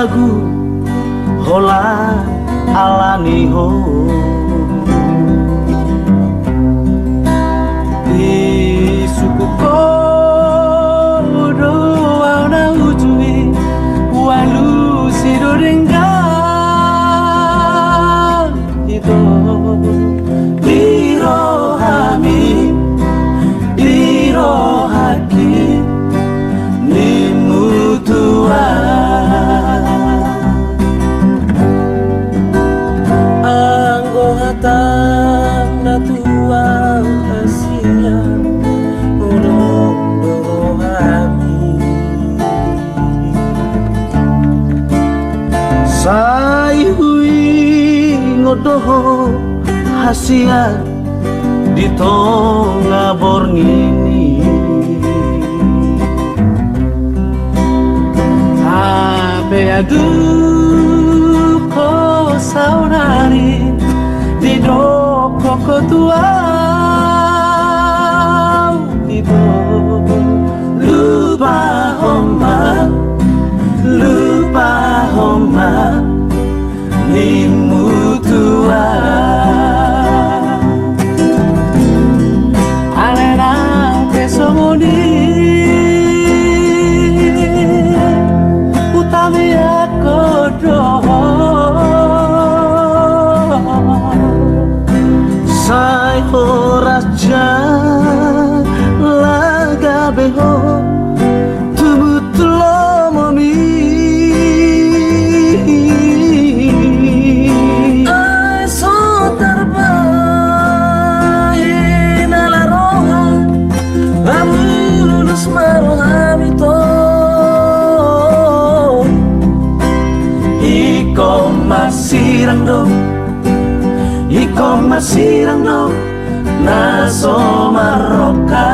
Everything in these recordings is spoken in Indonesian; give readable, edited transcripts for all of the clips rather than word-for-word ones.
lagu hola alani ho di suku kodo wana ujui walu sidorengan itu dirohami dirohaki nimutua anggohatan natuang asia urung dorohami sai hui ngodoho hasia di tonga borngini ape aduko saunari di doko kotua itu lupa homa nimutua alena pesomoni utami aku doho sai horaja laga beho tumutulo momi ai so terbaik nala roha amulus marohami to iko masirang do naso maroka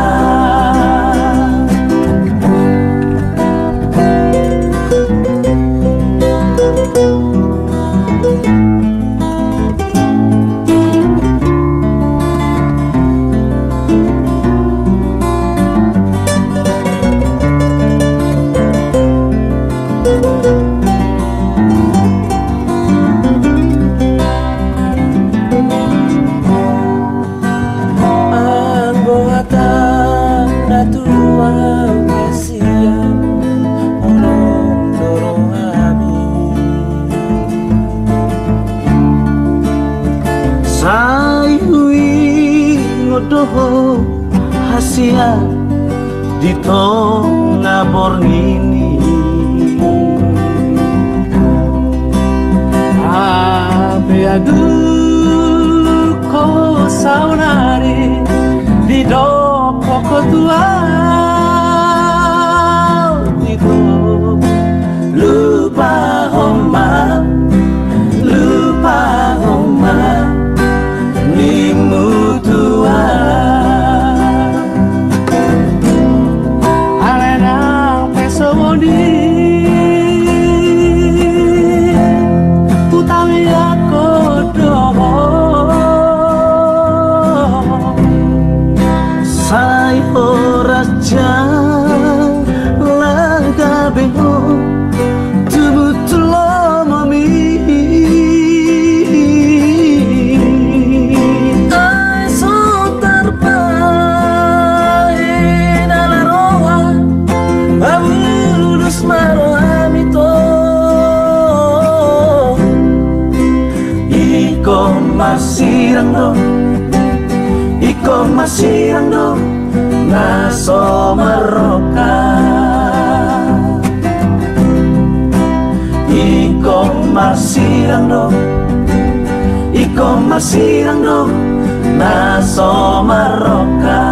doho hasia di tonga borngini ape aduko saunari di doko kotua itu lupa homa nimutua alena pesomoni utami aku doho sai horaja laga beho tumutulo mami iko masirang do naso maroka iko masirang do naso maroka